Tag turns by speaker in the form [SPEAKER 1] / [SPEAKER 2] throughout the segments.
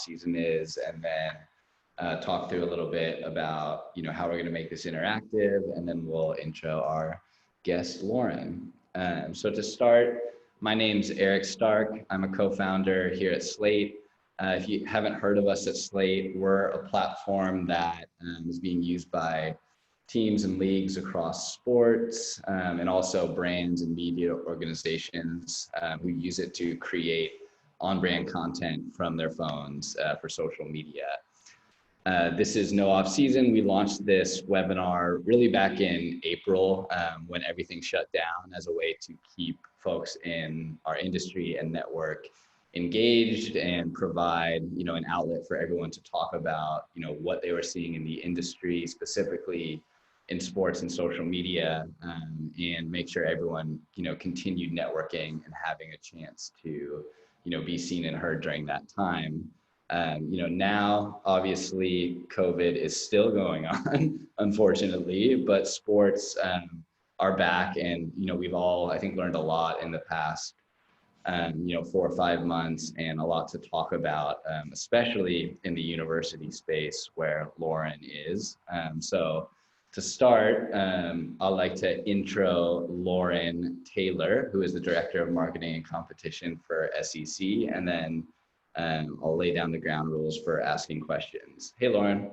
[SPEAKER 1] Offseason is, and then talk through a little bit about, how we're going to make this interactive, and then we'll intro our guest, Lauren. So to start, my name's Eric Stark. I'm a co-founder here at Slate. If you haven't heard of us at Slate, we're a platform that is being used by teams and leagues across sports, and also brands and media organizations who use it to create on-brand content from their phones for social media. This is No Off Season. We launched this webinar really back in April when everything shut down, as a way to keep folks in our industry and network engaged and provide, an outlet for everyone to talk about, what they were seeing in the industry, specifically in sports and social media, and make sure everyone, continued networking and having a chance to, be seen and heard during that time. Now obviously COVID is still going on, unfortunately, but sports are back, and we've all, I think, learned a lot in the past 4 or 5 months, and a lot to talk about, especially in the university space where Lauren is. So to start, I'd like to intro Lauren Taylor, who is the Director of Marketing and Competition for SEC, and then I'll lay down the ground rules for asking questions. Hey, Lauren.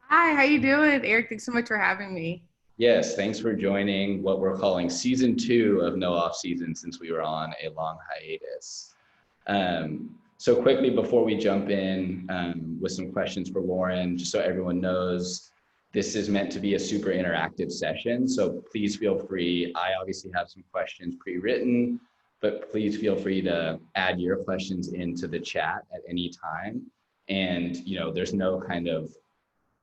[SPEAKER 2] Hi, how you doing? Eric, thanks so much for having me.
[SPEAKER 1] Yes, thanks for joining what we're calling season 2 of No Off Season, since we were on a long hiatus. So quickly, before we jump in with some questions for Lauren, just so everyone knows, this is meant to be a super interactive session. So please feel free. I obviously have some questions pre-written, but please feel free to add your questions into the chat at any time. And, there's no kind of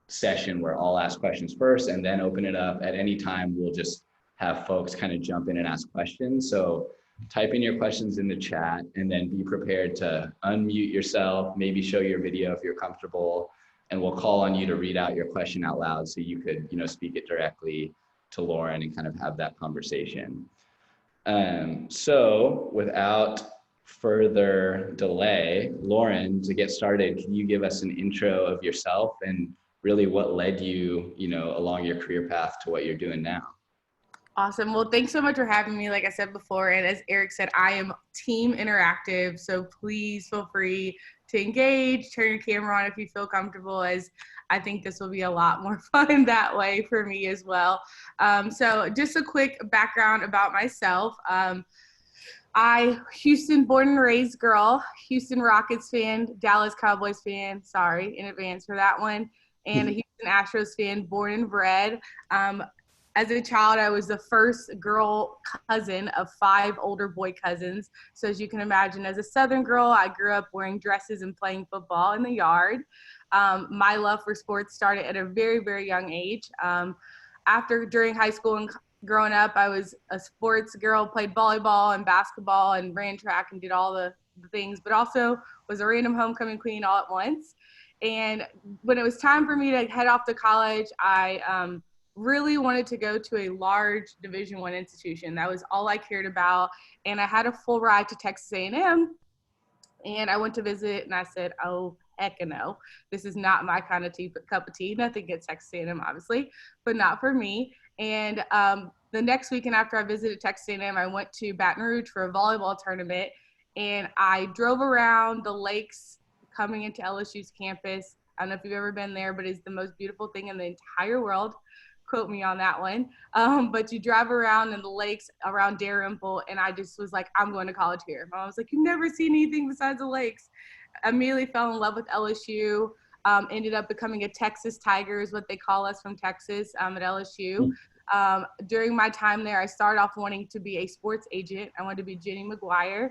[SPEAKER 1] session where I'll ask questions first and then open it up. At any time, we'll just have folks kind of jump in and ask questions. So type in your questions in the chat, and then be prepared to unmute yourself, maybe show your video if you're comfortable, and we'll call on you to read out your question out loud so you could, speak it directly to Lauren and kind of have that conversation. So without further delay, Lauren, to get started, can you give us an intro of yourself and really what led you, along your career path to what you're doing now?
[SPEAKER 2] Awesome. Well, thanks so much for having me, like I said before. And as Eric said, I am team interactive. So please feel free to engage, turn your camera on if you feel comfortable, as I think this will be a lot more fun that way for me as well. So just a quick background about myself. Houston born and raised girl, Houston Rockets fan, Dallas Cowboys fan, sorry in advance for that one, and a Houston Astros fan, born and bred. As a child, I was the first girl cousin of 5 older boy cousins. So as you can imagine, as a Southern girl, I grew up wearing dresses and playing football in the yard. My love for sports started at a very, very young age. During high school and growing up, I was a sports girl, played volleyball and basketball and ran track and did all the things, but also was a random homecoming queen all at once. And when it was time for me to head off to college, I really wanted to go to a large Division I institution. That was all I cared about. And I had a full ride to Texas A&M, and I went to visit, and I said, oh, heck no, this is not my kind of cup of tea. Nothing against Texas A&M, obviously, but not for me. And the next weekend after I visited Texas A&M, I went to Baton Rouge for a volleyball tournament, and I drove around the lakes coming into LSU's campus. I don't know if you've ever been there, but it's the most beautiful thing in the entire world. Quote me on that one. But you drive around in the lakes around Dalrymple, and I just was like, I'm going to college here. I was like, you've never seen anything besides the lakes. I immediately fell in love with LSU. Ended up becoming a Texas Tiger, is what they call us from Texas at LSU. During my time there, I started off wanting to be a sports agent. I wanted to be Jenny McGuire.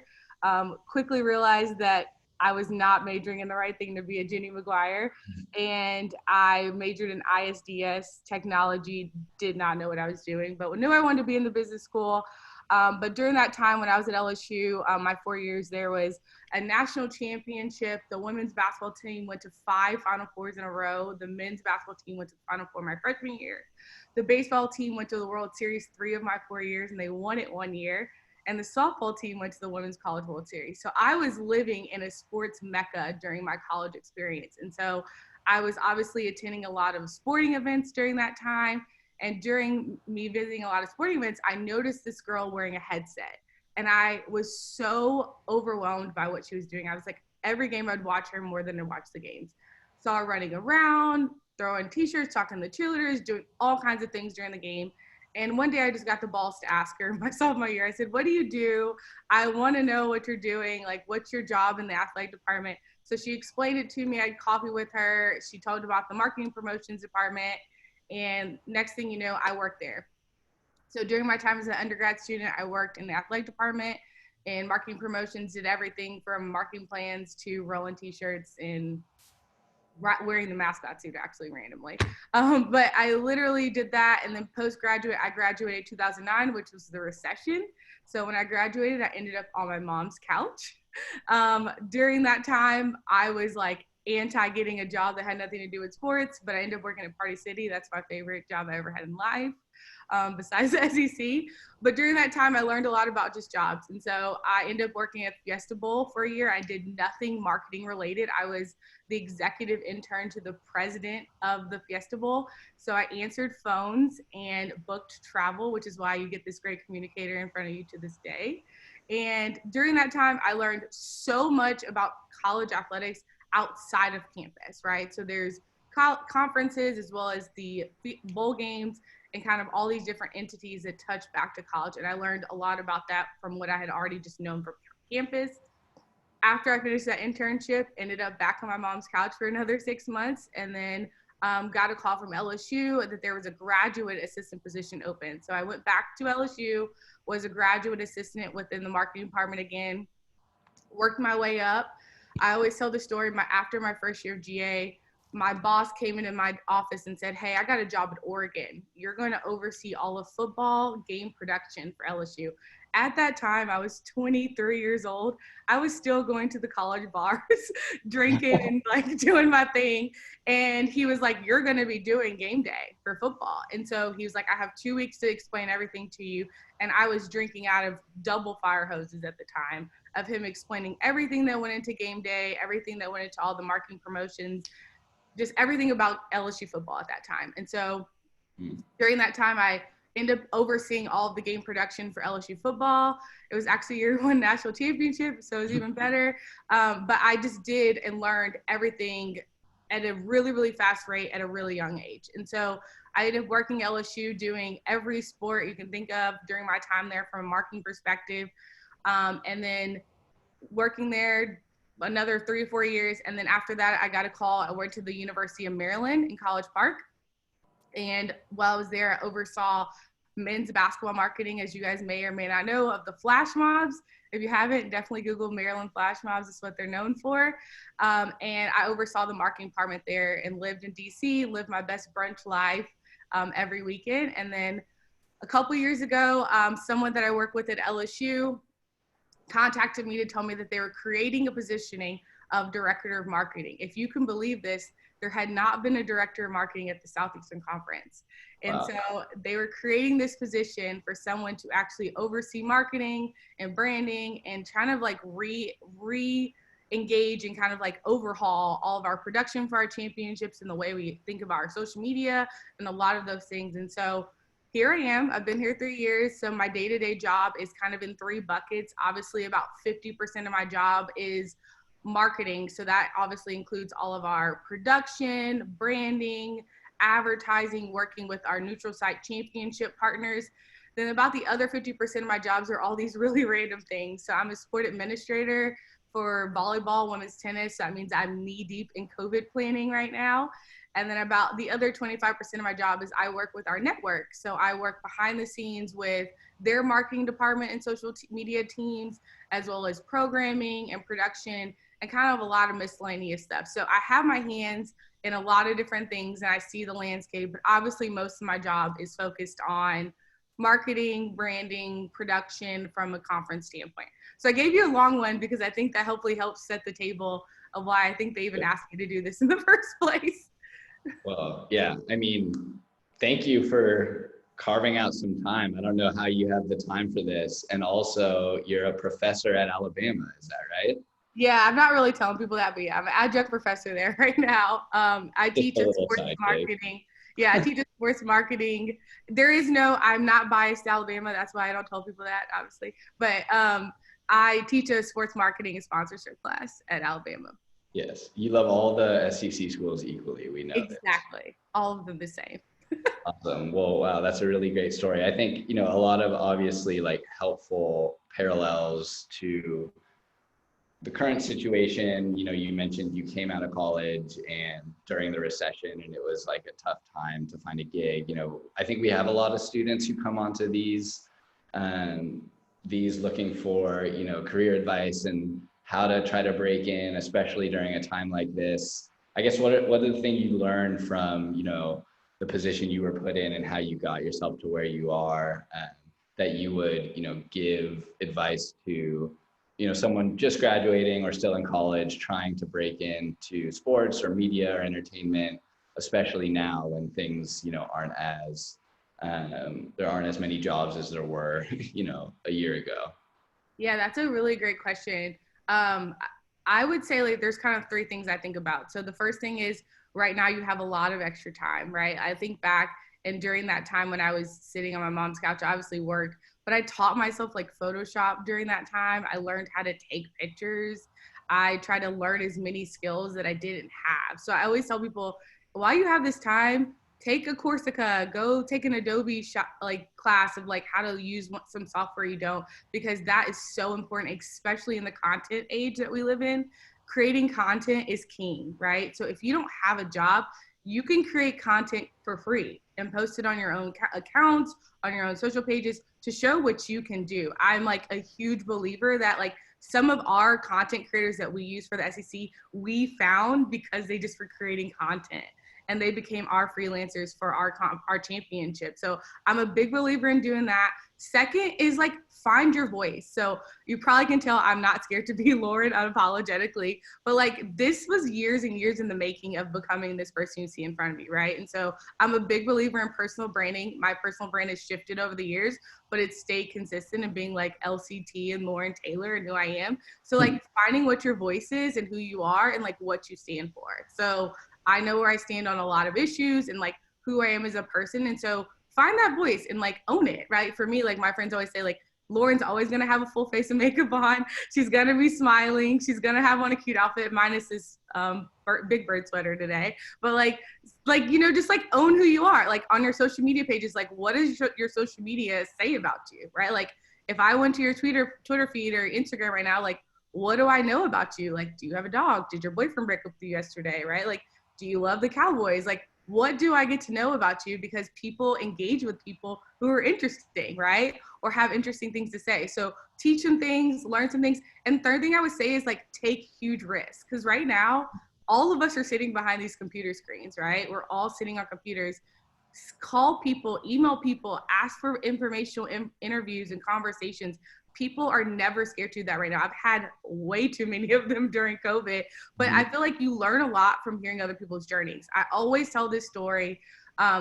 [SPEAKER 2] Quickly realized that I was not majoring in the right thing to be a Jenny McGuire. And I majored in ISDS technology, did not know what I was doing, but knew I wanted to be in the business school. But during that time when I was at LSU, my 4 years there was a national championship. The women's basketball team went to 5 Final Fours in a row. The men's basketball team went to the Final Four my freshman year. The baseball team went to the World Series 3 of my 4 years, and they won it 1 year. and the softball team went to the Women's College World Series. So I was living in a sports mecca during my college experience. And so I was obviously attending a lot of sporting events during that time. And during me visiting a lot of sporting events, I noticed this girl wearing a headset. And I was so overwhelmed by what she was doing. I was like, every game I'd watch her more than I'd watch the games. Saw her running around, throwing t-shirts, talking to the cheerleaders, doing all kinds of things during the game. And one day I just got the balls to ask her my sophomore year. I said, what do you do? I want to know what you're doing. Like, what's your job in the athletic department? So she explained it to me. I had coffee with her. She told about the marketing promotions department. And next thing you know, I worked there. So during my time as an undergrad student, I worked in the athletic department and marketing promotions, did everything from marketing plans to rolling t-shirts and wearing the mascot suit actually randomly. But I literally did that. And then postgraduate, I graduated 2009, which was the recession. So when I graduated, I ended up on my mom's couch. During that time, I was like anti getting a job that had nothing to do with sports, but I ended up working at Party City. That's my favorite job I ever had in life. Besides the SEC. But during that time, I learned a lot about just jobs. And so I ended up working at Fiesta Bowl for a year. I did nothing marketing related. I was the executive intern to the president of the Fiesta Bowl. So I answered phones and booked travel, which is why you get this great communicator in front of you to this day. And during that time, I learned so much about college athletics outside of campus, right? So there's conferences as well as the bowl games and kind of all these different entities that touch back to college. And I learned a lot about that from what I had already just known from campus. After I finished that internship, ended up back on my mom's couch for another 6 months, and then got a call from LSU that there was a graduate assistant position open. So I went back to LSU, was a graduate assistant within the marketing department again, worked my way up. I always tell the story, after my first year of GA, my boss came into my office and said, hey, I got a job at Oregon. You're going to oversee all of football game production for LSU. At that time, I was 23 years old. I was still going to the college bars, drinking and like doing my thing. And he was like, you're going to be doing game day for football. And so he was like, I have 2 weeks to explain everything to you. And I was drinking out of double fire hoses at the time of him explaining everything that went into game day, everything that went into all the marketing promotions, just everything about LSU football at that time. And so during that time, I ended up overseeing all of the game production for LSU football. It was actually year one national championship, so it was even better. But I just did and learned everything at a really, really fast rate at a really young age. And so I ended up working LSU, doing every sport you can think of during my time there from a marketing perspective. And then working there another 3 or 4 years. And then after that, I got a call. I went to the University of Maryland in College Park. And while I was there, I oversaw men's basketball marketing, as you guys may or may not know, of the flash mobs. If you haven't, definitely Google Maryland flash mobs. It's what they're known for. And I oversaw the marketing department there and lived in DC, lived my best brunch life every weekend. And then a couple years ago, someone that I work with at LSU contacted me to tell me that they were creating a positioning of director of marketing. If you can believe this, there had not been a director of marketing at the Southeastern Conference. And
[SPEAKER 1] Wow.
[SPEAKER 2] So they were creating this position for someone to actually oversee marketing and branding and kind of like re-engage and kind of like overhaul all of our production for our championships and the way we think about our social media and a lot of those things. And so here I am. I've been here 3 years. So my day-to-day job is kind of in 3 buckets. Obviously, about 50% of my job is marketing. So that obviously includes all of our production, branding, advertising, working with our neutral site championship partners. Then about the other 50% of my jobs are all these really random things. So I'm a sport administrator for volleyball, women's tennis. So that means I'm knee deep in COVID planning right now. And then about the other 25% of my job is I work with our network. So I work behind the scenes with their marketing department and social media teams, as well as programming and production and kind of a lot of miscellaneous stuff. So I have my hands in a lot of different things and I see the landscape, but obviously most of my job is focused on marketing, branding, production from a conference standpoint. So I gave you a long one because I think that hopefully helps set the table of why I think they even asked me to do this in the first place.
[SPEAKER 1] Well, yeah, I mean, thank you for carving out some time. I don't know how you have the time for this. And also, you're a professor at Alabama, is that right?
[SPEAKER 2] Yeah, I'm not really telling people that, but yeah, I'm an adjunct professor there right now. I
[SPEAKER 1] Just
[SPEAKER 2] teach
[SPEAKER 1] a
[SPEAKER 2] a
[SPEAKER 1] little
[SPEAKER 2] sports
[SPEAKER 1] sidekick.
[SPEAKER 2] marketing. Yeah, I teach a sports marketing. I'm not biased to Alabama. That's why I don't tell people that, obviously. But I teach a sports marketing and sponsorship class at Alabama.
[SPEAKER 1] Yes, you love all the SEC schools equally. We know this.
[SPEAKER 2] Exactly. All of them the same.
[SPEAKER 1] Awesome. Well, wow, that's a really great story. I think, a lot of obviously like helpful parallels to the current situation. You mentioned you came out of college and during the recession, and it was like a tough time to find a gig. I think we have a lot of students who come onto these looking for, career advice and how to try to break in, especially during a time like this. I guess what are the things you learned from, the position you were put in and how you got yourself to where you are, that you would, give advice to, someone just graduating or still in college trying to break into sports or media or entertainment, especially now when things, aren't as, there aren't as many jobs as there were, a year ago.
[SPEAKER 2] Yeah, that's a really great question. Um, I would say like there's kind of three things I think about. So the first thing is right now you have a lot of extra time, right? I think back and during that time when I was sitting on my mom's couch, I obviously worked, but I taught myself like Photoshop during that time. I learned how to take pictures. I tried to learn as many skills that I didn't have. So I always tell people, while you have this time, take a Corsica, go take an Adobe shop, like class of like how to use some software you don't, because that is so important, especially in the content age that we live in. Creating content is king, right? So if you don't have a job, you can create content for free and post it on your own accounts, on your own social pages to show what you can do. I'm like a huge believer that like some of our content creators that we use for the SEC, we found because they just were creating content and they became our freelancers for our championship. So I'm a big believer in doing that. Second is like find your voice. So you probably can tell I'm not scared to be Lauren unapologetically, but like this was years and years in the making of becoming this person you see in front of me, right? And so I'm a big believer in personal branding. My personal brand has shifted over the years, but it's stayed consistent in being like LCT and Lauren Taylor and who I am. So like finding what your voice is and who you are and like what you stand for. So I know where I stand on a lot of issues and like who I am as a person. And so find that voice and like own it, right? For me, like my friends always say, like, Lauren's always gonna have a full face of makeup on. She's gonna be smiling. She's gonna have on a cute outfit, minus this big bird sweater today. But like just like own who you are. Like on your social media pages, like what does your social media say about you, right? Like if I went to your Twitter feed or Instagram right now, like what do I know about you? Like, do you have a dog? Did your boyfriend break up with you yesterday, right? Like, do you love the Cowboys? Like, what do I get to know about you? Because people engage with people who are interesting, right? Or have interesting things to say. So teach them things, learn some things. And third thing I would say is like take huge risks. Because right now, all of us are sitting behind these computer screens, right? We're all sitting on computers. Call people, email people, ask for informational interviews and conversations. People are never scared to do that right now. I've had way too many of them during COVID, but I feel like you learn a lot from hearing other people's journeys. I always tell this story.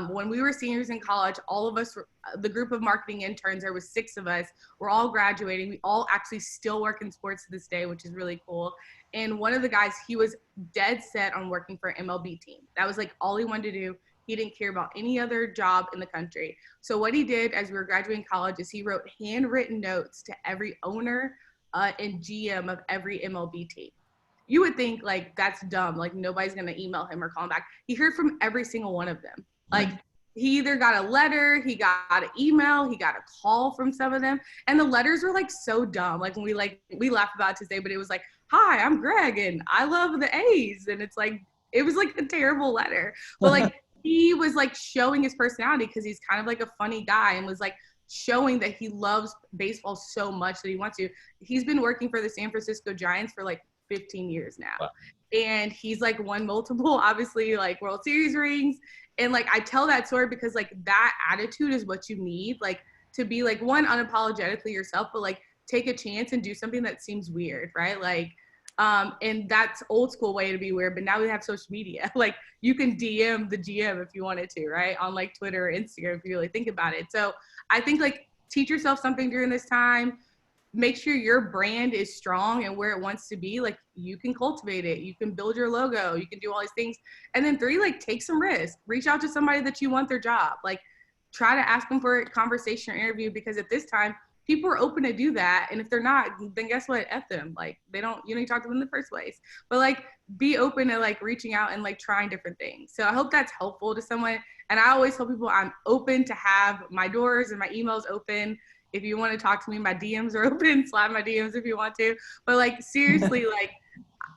[SPEAKER 2] When we were seniors in college, all of us, the group of marketing interns, there was 6 of us, we're all graduating. We all actually still work in sports to this day, which is really cool. And one of the guys, he was dead set on working for an MLB team. That was like all he wanted to do. He didn't care about any other job in the country. So what he did as we were graduating college is he wrote handwritten notes to every owner and GM of every MLB team. You would think like that's dumb, like nobody's gonna email him or call him back. He heard from every single one of them. Like he either got a letter, he got an email, he got a call from some of them, and the letters were like so dumb. Like when we laugh about it today, but it was like, "Hi, I'm Greg, and I love the A's," and it's like it was like a terrible letter, but like he was like showing his personality because he's kind of like a funny guy and was like showing that he loves baseball so much that he wants to. He's been working for the San Francisco Giants for like 15 years now. Wow. And he's like won multiple, obviously, like World Series rings. And like I tell that story because like that attitude is what you need, like to be like one, unapologetically yourself, but like take a chance and do something that seems weird, right? Like And that's old school way to be weird, but now we have social media. Like you can DM the GM if you wanted to, right? On like Twitter or Instagram if you really think about it. So I think like teach yourself something during this time. Make sure your brand is strong and where it wants to be. Like you can cultivate it. You can build your logo. You can do all these things. And then 3, like take some risk. Reach out to somebody that you want their job. Like try to ask them for a conversation or interview, because at this time, people are open to do that. And if they're not, then guess what? F them. Like you don't talk to them in the first place. But like be open to like reaching out and like trying different things. So I hope that's helpful to someone. And I always tell people I'm open to have my doors and my emails open. If you want to talk to me, my DMs are open. Slide my DMs if you want to. But like seriously, like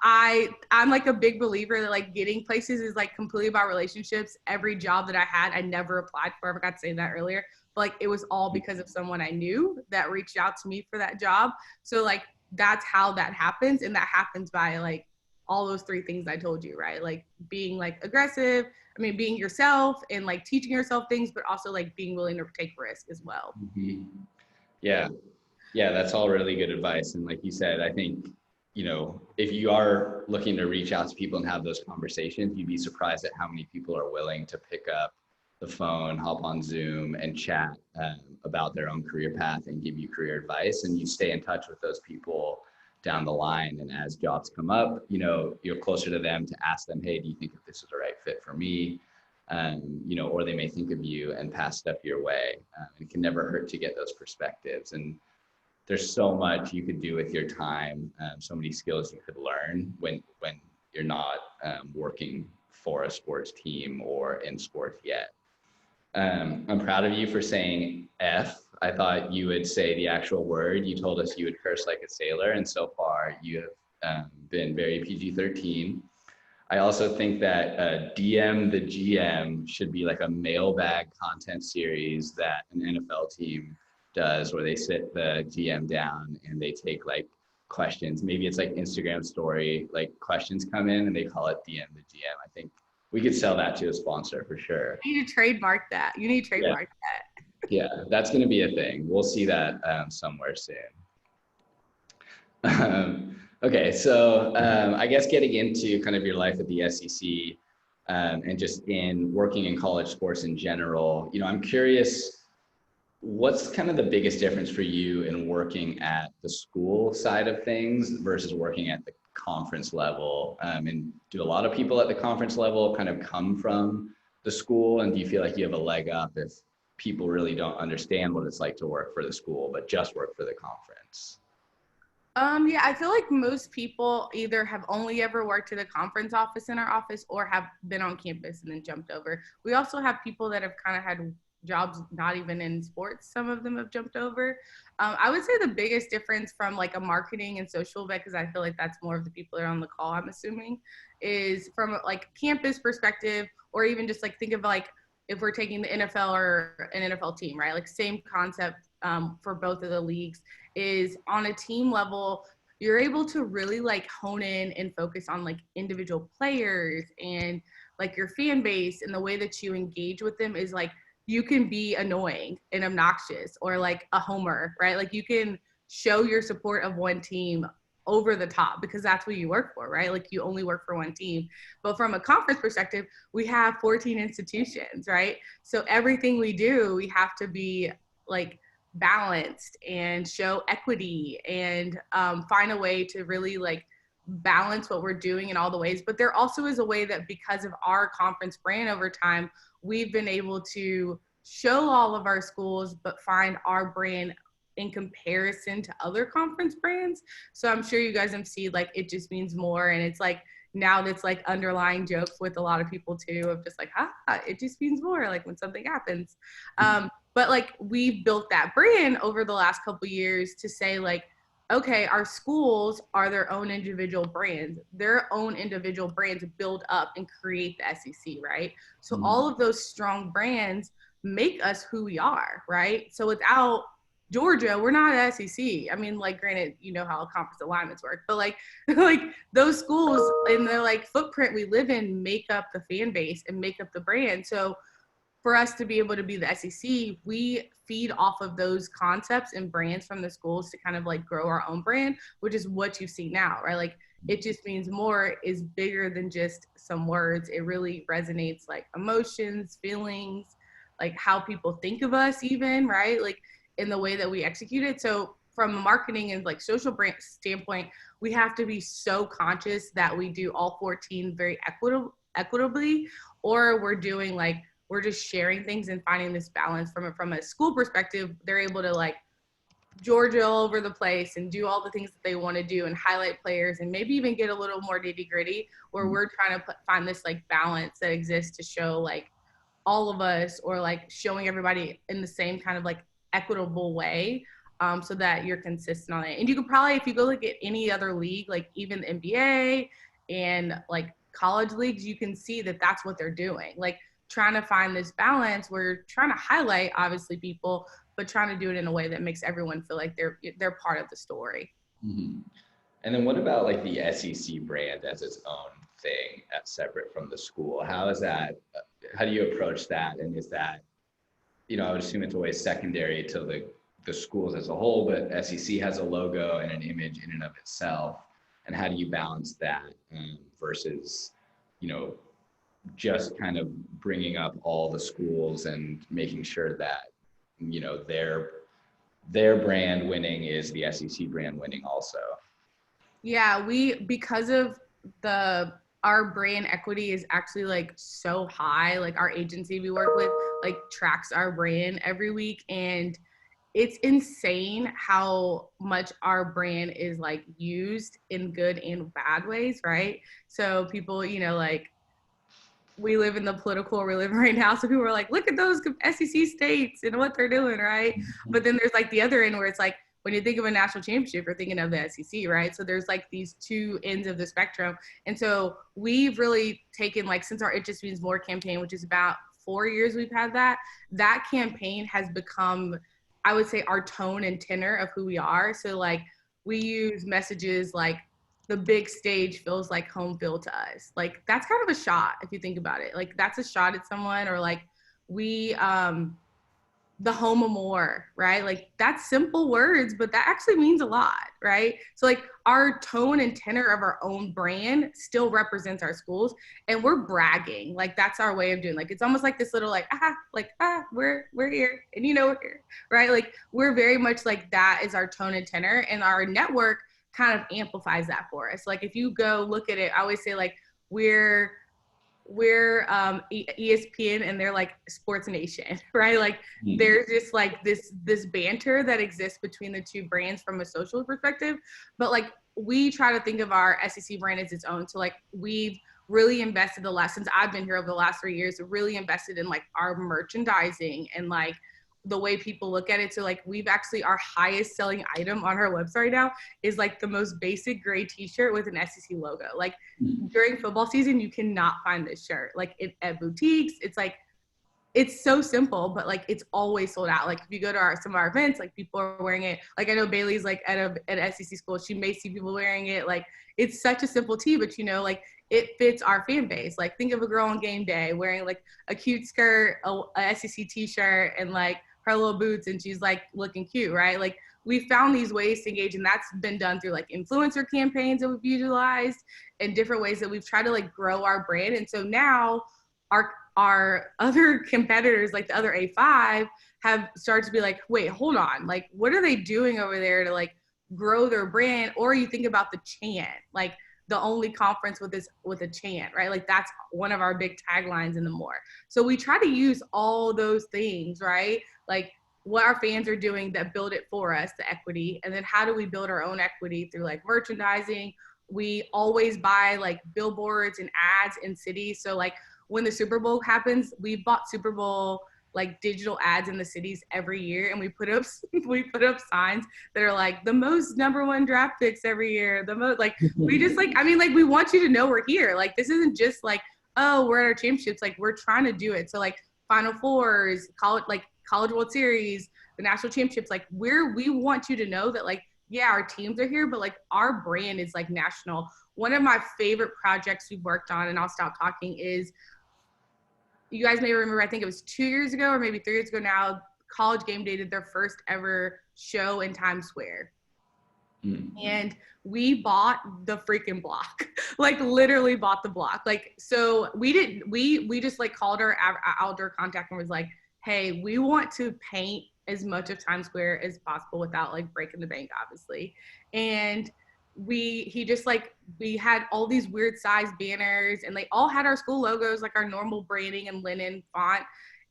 [SPEAKER 2] I'm like a big believer that like getting places is like completely about relationships. Every job that I had, I never applied for. I forgot to say that earlier. But like it was all because of someone I knew that reached out to me for that job. So like that's how that happens. And that happens by like all those 3 things I told you, right? Like being like aggressive, being yourself and like teaching yourself things, but also like being willing to take risk as well.
[SPEAKER 1] Mm-hmm. Yeah. Yeah, that's all really good advice. And like you said, I think, if you are looking to reach out to people and have those conversations, you'd be surprised at how many people are willing to pick up the phone, hop on Zoom and chat about their own career path and give you career advice. And you stay in touch with those people down the line. And as jobs come up, you're closer to them to ask them, hey, do you think if this is the right fit for me? Or they may think of you and pass stuff your way. It can never hurt to get those perspectives. And there's so much you could do with your time, so many skills you could learn when you're not working for a sports team or in sports yet. I'm proud of you for saying F. I thought you would say the actual word. You told us you would curse like a sailor, and so far you have been very PG-13. I also think that DM the GM should be like a mailbag content series that an NFL team does, where they sit the GM down and they take like questions. Maybe it's like Instagram story, like questions come in and they call it DM the GM. I think we could sell that to a sponsor for sure.
[SPEAKER 2] You need to trademark that. That.
[SPEAKER 1] Yeah, that's going to be a thing. We'll see that somewhere soon. Okay, so I guess getting into kind of your life at the SEC and just in working in college sports in general, I'm curious, what's kind of the biggest difference for you in working at the school side of things versus working at the conference level? And do a lot of people at the conference level kind of come from the school? And do you feel like you have a leg up if people really don't understand what it's like to work for the school, but just work for the conference?
[SPEAKER 2] Yeah, I feel like most people either have only ever worked at a conference office in our office or have been on campus and then jumped over. We also have people that have kind of had jobs not even in sports. Some of them have jumped over. I would say the biggest difference from like a marketing and social, because I feel like that's more of the people that are on the call, I'm assuming, is from like campus perspective, or even just like think of like if we're taking the NFL or an NFL team, right? Like same concept for both of the leagues, is on a team level, you're able to really like hone in and focus on like individual players and like your fan base, and the way that you engage with them is like you can be annoying and obnoxious or like a homer, right? Like you can show your support of one team over the top because that's what you work for, right? Like you only work for one team. But from a conference perspective, we have 14 institutions, right? So everything we do, we have to be like balanced and show equity and find a way to really like balance what we're doing in all the ways. But there also is a way that because of our conference brand over time, we've been able to show all of our schools, but find our brand in comparison to other conference brands. So I'm sure you guys have seen like It Just Means More, and it's like now that's like underlying jokes with a lot of people too, of just like, it just means more, like when something happens. But like we've built that brand over the last couple of years to say like, okay, our schools are their own individual brands. Their own individual brands build up and create the SEC, right? So all of those strong brands make us who we are, right? So without Georgia, we're not at SEC. I mean, like, granted, you know how conference alignments work, but like those schools and their like footprint we live in make up the fan base and make up the brand. So for us to be able to be the SEC, we feed off of those concepts and brands from the schools to kind of like grow our own brand, which is what you see now, right? Like It Just Means More is bigger than just some words. It really resonates like emotions, feelings, like how people think of us even, right? Like in the way that we execute it. So from a marketing and like social brand standpoint, we have to be so conscious that we do all 14 very equitably, or we're doing like, we're just sharing things and finding this balance from a school perspective. They're able to like Georgia all over the place and do all the things that they want to do and highlight players and maybe even get a little more nitty gritty, where we're trying to find this like balance that exists to show like all of us, or like showing everybody in the same kind of like equitable way, so that you're consistent on it. And you could probably, if you go look at any other league, like even the NBA and like college leagues, you can see that that's what they're doing. Like trying to find this balance where you're trying to highlight obviously people, but trying to do it in a way that makes everyone feel like they're part of the story.
[SPEAKER 1] Mm-hmm. And then what about like the SEC brand as its own thing, as separate from the school? How is that? How do you approach that? And is that, I would assume it's always secondary to the schools as a whole, but SEC has a logo and an image in and of itself. And how do you balance that versus, just kind of bringing up all the schools and making sure that, their brand winning is the SEC brand winning also?
[SPEAKER 2] Yeah, because of our brand equity is actually like so high. Like our agency we work with like tracks our brand every week, and it's insane how much our brand is like used in good and bad ways, right? So people, like we live in the political we live right now, so people are like, look at those SEC states and what they're doing, right? But then there's like the other end where it's like, when you think of a national championship, you're thinking of the SEC, right? So there's like these two ends of the spectrum. And so we've really taken, like, since our It Just Means More campaign, which is about 4 years we've had that campaign has become, I would say, our tone and tenor of who we are. So like we use messages like, the big stage feels like home field to us. Like that's kind of a shot if you think about it. Like that's a shot at someone, or like we the home of more, right? Like that's simple words, but that actually means a lot, right? So like our tone and tenor of our own brand still represents our schools, and we're bragging. Like that's our way of doing, like, it's almost like this little like, we're here, and we're here, right? Like we're very much like, that is our tone and tenor, and our network kind of amplifies that for us. Like if you go look at it, I always say like we're ESPN and they're like Sports Nation, right? Like there's just like this banter that exists between the two brands from a social perspective. But like we try to think of our SEC brand as its own. So like we've really invested since I've been here over the last 3 years, really invested in like our merchandising and like the way people look at it. So like we've actually, our highest selling item on our website right now is like the most basic gray t-shirt with an SEC logo. Like during football season, you cannot find this shirt like at boutiques. It's like, it's so simple, but like it's always sold out. Like if you go to some of our events, like people are wearing it. Like I know Bailey's like at an SEC school, she may see people wearing it. Like it's such a simple tee, but like it fits our fan base. Like think of a girl on game day wearing like a cute skirt, a SEC t-shirt, and like her little boots, and she's like looking cute, right? Like we found these ways to engage, and that's been done through like influencer campaigns that we've utilized and different ways that we've tried to like grow our brand. And so now our other competitors, like the other A5, have started to be like, wait, hold on, like what are they doing over there to like grow their brand? Or you think about the chant, like the only conference with a chant, right? Like that's one of our big taglines in the more. So we try to use all those things, right? Like what our fans are doing that build it for us, the equity, and then how do we build our own equity through like merchandising. We always buy like billboards and ads in cities. So like when the Super Bowl happens, we bought Super Bowl like digital ads in the cities every year, and we put up signs that are like the most #1 draft picks every year. The most, like we just like, I mean, like we want you to know we're here. Like this isn't just like, oh, we're at our championships. Like we're trying to do it. So like Final Fours, college World Series, the national championships. Like we want you to know that like, yeah, our teams are here, but like our brand is like national. One of my favorite projects we've worked on, and I'll stop talking, is, you guys may remember, I think it was 2 years ago or maybe 3 years ago now, College Game Day did their first ever show in Times Square. And we bought the freaking block, like literally bought the block. Like, so we just like called our outdoor contact and was like, hey, we want to paint as much of Times Square as possible without like breaking the bank, obviously. And he just like, we had all these weird size banners and they all had our school logos, like our normal branding and linen font.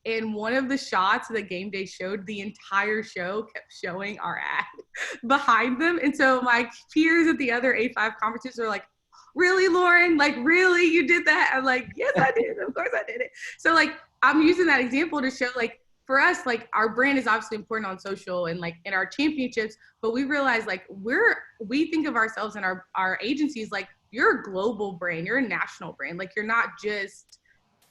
[SPEAKER 2] And one of the shots the game day showed, the entire show kept showing our ad behind them. And so my peers at the other A5 conferences are like, really, Lauren? Like, really? You did that? I'm like, yes, I did. Of course I did it. So like, I'm using that example to show like, for us, like our brand is obviously important on social and like in our championships, but we realize like we think of ourselves and our agencies like, you're a global brand, you're a national brand. Like you're not just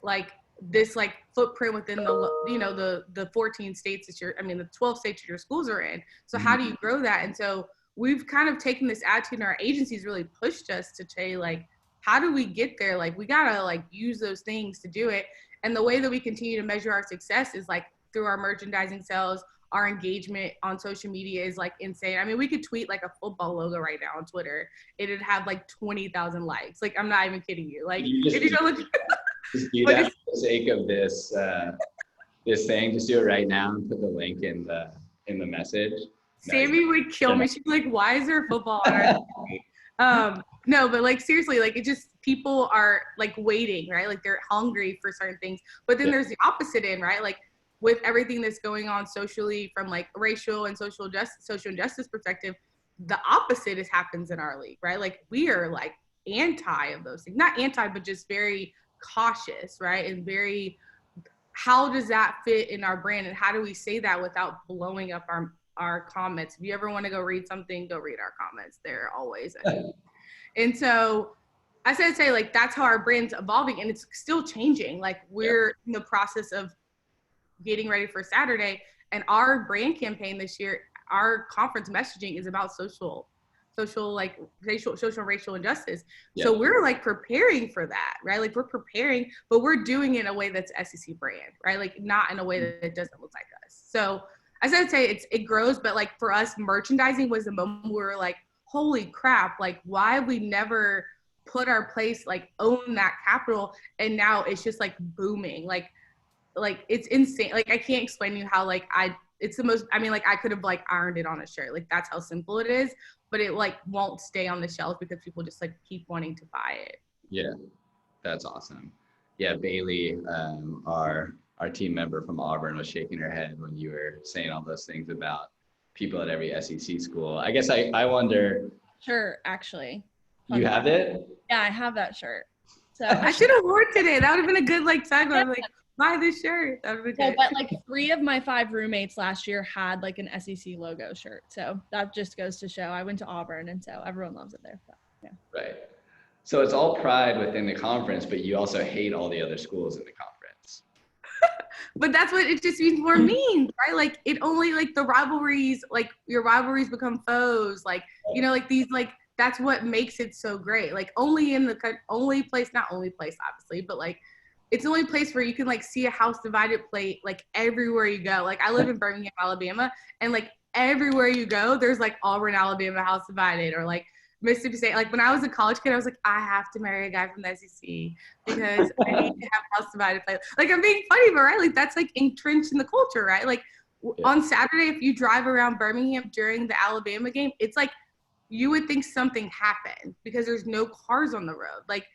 [SPEAKER 2] like this like footprint within the 14 states the 12 states that your schools are in. So how do you grow that? And so we've kind of taken this attitude and our agencies really pushed us to say like, how do we get there? Like we gotta like use those things to do it. And the way that we continue to measure our success is like through our merchandising sales. Our engagement on social media is like insane. I mean, we could tweet like a football logo right now on Twitter. It'd have like 20,000 likes. Like, I'm not even kidding you. Like, if you go look,
[SPEAKER 1] just do that for the sake of this this thing. Just do it right now and put the link in the message.
[SPEAKER 2] Sammy would kill me. She'd be like, "Why is there football on our?" No, but like seriously, like it just people are like waiting, right? Like they're hungry for certain things. But then there's the opposite end, right? Like with everything that's going on socially from like racial and social injustice perspective, the opposite happens in our league, right? Like we are like anti of those things, not anti, but just very cautious, right? And very, how does that fit in our brand? And how do we say that without blowing up our comments? If you ever want to go read something, go read our comments. They're always and so I say like that's how our brand's evolving and it's still changing. Like we're in the process of getting ready for Saturday, and our brand campaign this year, our conference messaging is about social like racial injustice. So we're like preparing for that, right? Like we're preparing, but we're doing it in a way that's SEC brand, right? Like not in a way that it doesn't look like us. So as I'd say, it grows, but like for us, merchandising was the moment where we were like, holy crap, like why have we never put our place, like own that capital? And now it's just like booming. Like it's insane. Like I can't explain to you how like it's the most, I mean, like I could have like ironed it on a shirt. Like that's how simple it is, but it like won't stay on the shelf because people just like keep wanting to buy it.
[SPEAKER 1] Yeah, that's awesome. Yeah, Bailey, our team member from Auburn was shaking her head when you were saying all those things about people at every SEC school. I guess I wonder.
[SPEAKER 3] Sure, actually.
[SPEAKER 1] You have it?
[SPEAKER 3] Yeah, I have that shirt. So
[SPEAKER 2] I should have worn today. That would have been a good like tagline. I'm like, buy this shirt. That would have been good.
[SPEAKER 3] But like 3 of my 5 roommates last year had like an SEC logo shirt. So that just goes to show I went to Auburn and so everyone loves it there. So, yeah.
[SPEAKER 1] Right. So it's all pride within the conference, but you also hate all the other schools in the conference.
[SPEAKER 2] But that's what it just means more mean, right? Like it only like the rivalries, like your rivalries become foes. Like, you know, like these, like, that's what makes it so great. Like only in the only place, not only place obviously, but like it's the only place where you can like see a house divided plate like everywhere you go. Like I live in Birmingham, Alabama, and like everywhere you go, there's like Auburn, Alabama house divided, or like Mississippi State. Like when I was a college kid, I was like, I have to marry a guy from the SEC because I need to have house divided plate. Like I'm being funny, but right, like that's like entrenched in the culture, right? Like on Saturday, if you drive around Birmingham during the Alabama game, it's like you would think something happened because there's no cars on the road. Like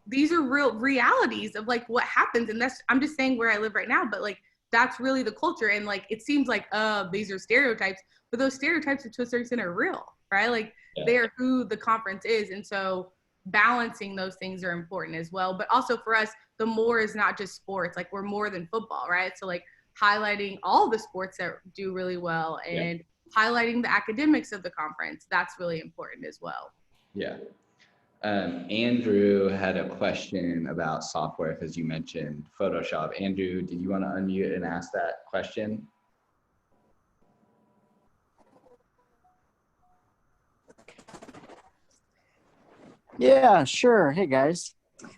[SPEAKER 2] these are real realities of like what happens. And that's, I'm just saying where I live right now, but like, that's really the culture. And like, it seems like, these are stereotypes, but those stereotypes to a certain extent are real, right? Like they are who the conference is. And so balancing those things are important as well. But also for us, the more is not just sports, like we're more than football, right? So like highlighting all the sports that do really well and highlighting the academics of the conference, that's really important as well.
[SPEAKER 1] Yeah. Andrew had a question about software because you mentioned Photoshop. Andrew, did you want to unmute and ask that question?
[SPEAKER 4] Yeah, sure. Hey guys.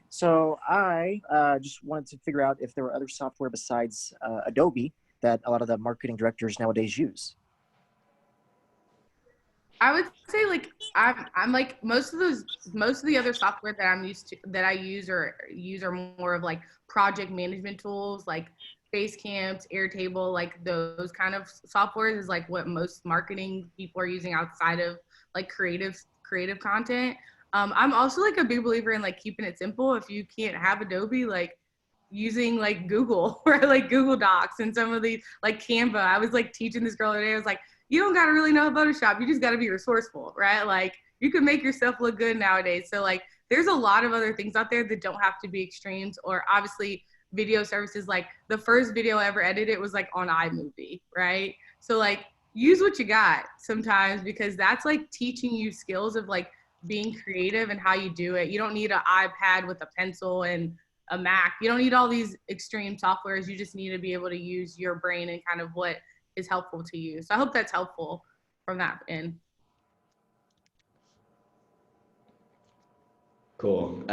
[SPEAKER 4] So I just wanted to figure out if there were other software besides Adobe that a lot of the marketing directors nowadays use.
[SPEAKER 2] I would say like I'm like most of the other software that I'm used to that I use are more of like project management tools like Basecamp, Airtable, like those kind of softwares is like what most marketing people are using outside of like creative content. I'm also like a big believer in like keeping it simple. If you can't have Adobe, like using like Google or like Google Docs and some of these like Canva. I was like teaching this girl today. I was like, you don't got to really know Photoshop. You just got to be resourceful, right? Like you can make yourself look good nowadays. So like there's a lot of other things out there that don't have to be extremes, or obviously video services. Like the first video I ever edited was like on iMovie, right? So like use what you got sometimes, because that's like teaching you skills of like being creative and how you do it. You don't need an iPad with a pencil and a Mac. You don't need all these extreme softwares. You just need to be able to use your brain and kind of what is helpful to you. So I hope that's helpful from that end.
[SPEAKER 1] Cool.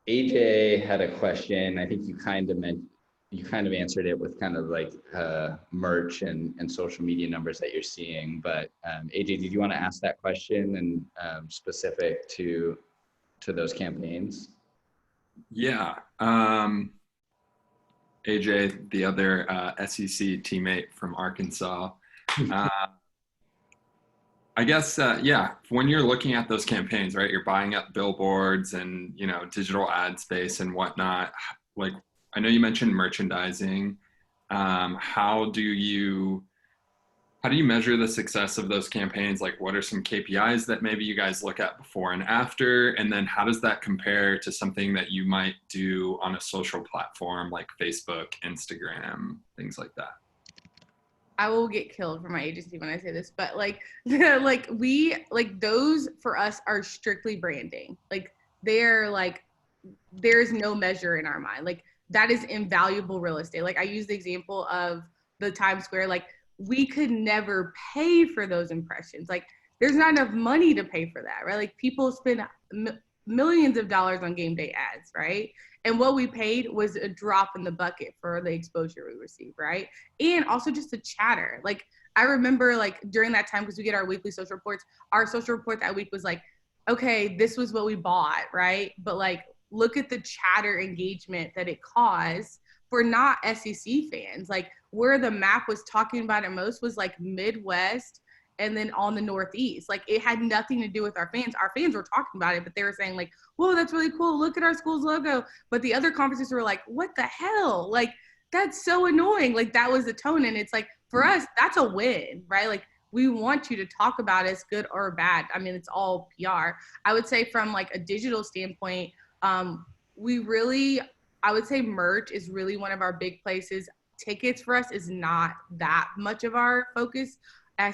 [SPEAKER 1] AJ had a question. I think you kind of answered it with kind of like merch and social media numbers that you're seeing. But AJ, did you want to ask that question and specific to those campaigns?
[SPEAKER 5] Yeah. AJ, the other SEC teammate from Arkansas. I guess, yeah, when you're looking at those campaigns, right, you're buying up billboards and, you know, digital ad space and whatnot. Like, I know you mentioned merchandising. How do you measure the success of those campaigns? Like, what are some KPIs that maybe you guys look at before and after? And then how does that compare to something that you might do on a social platform like Facebook, Instagram, things like that?
[SPEAKER 2] I will get killed for my agency when I say this, but like, like those for us are strictly branding. Like they're like, there's no measure in our mind. Like that is invaluable real estate. Like I use the example of the Times Square. Like we could never pay for those impressions. Like there's not enough money to pay for that, right? Like people spend millions of dollars on game day ads, right? And what we paid was a drop in the bucket for the exposure we received, right? And also just the chatter. Like I remember like during that time, because we get our weekly social reports, our social report that week was like, okay, this was what we bought, right? But like, look at the chatter engagement that it caused for not SEC fans. Like where the map was talking about it most was like Midwest and then on the Northeast. Like it had nothing to do with our fans. Our fans were talking about it, but they were saying like, whoa, that's really cool. Look at our school's logo. But the other conferences were like, what the hell? Like, that's so annoying. Like that was the tone. And it's like, for us, that's a win, right? Like we want you to talk about it, good or bad. I mean, it's all PR. I would say from like a digital standpoint, I would say merch is really one of our big places. Tickets for us is not that much of our focus. I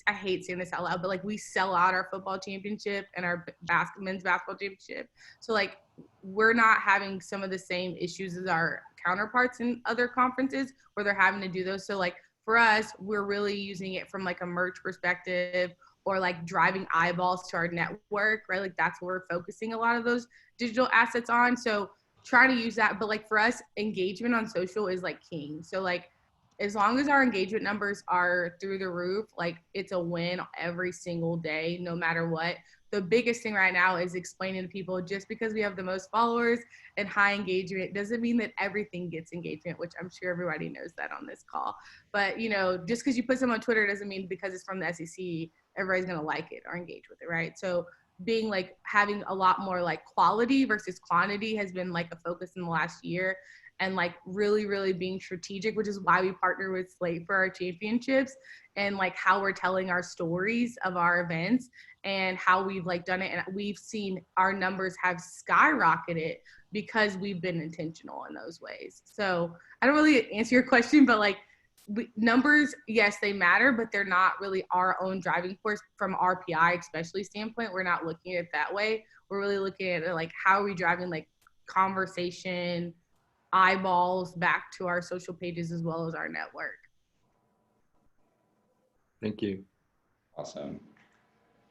[SPEAKER 2] hate saying this out loud, but like we sell out our football championship and our men's basketball championship. So like we're not having some of the same issues as our counterparts in other conferences where they're having to do those. So like for us, we're really using it from like a merch perspective or like driving eyeballs to our network, right? Like that's where we're focusing a lot of those digital assets on. So try to use that. But like for us, engagement on social is like king. So like as long as our engagement numbers are through the roof, like it's a win every single day, no matter what. The biggest thing right now is explaining to people just because we have the most followers and high engagement doesn't mean that everything gets engagement, which I'm sure everybody knows that on this call. But, you know, just because you put something on Twitter doesn't mean because it's from the SEC, everybody's going to like it or engage with it, right? So being like having a lot more like quality versus quantity has been like a focus in the last year. And like really, really being strategic, which is why we partner with Slate for our championships and like how we're telling our stories of our events and how we've like done it. And we've seen our numbers have skyrocketed because we've been intentional in those ways. So I don't really answer your question, but like numbers, yes, they matter, but they're not really our own driving force from RPI, especially standpoint. We're not looking at it that way. We're really looking at it like how are we driving like conversation, eyeballs back to our social pages as well as our network.
[SPEAKER 5] Thank you.
[SPEAKER 1] Awesome.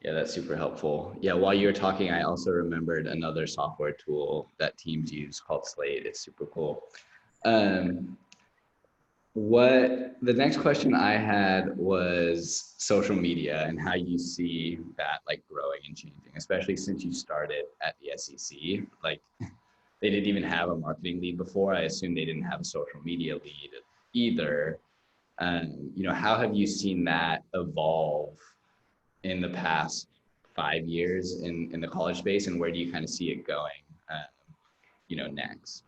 [SPEAKER 1] Yeah, that's super helpful. Yeah, while you were talking, I also remembered another software tool that teams use called Slate. It's super cool. One What the next question I had was social media and how you see that like growing and changing, especially since you started at the SEC. Like they didn't even have a marketing lead before. I assume they didn't have a social media lead either. You know, how have you seen that evolve in the past 5 years in the college space, and where do you kind of see it going, you know, next?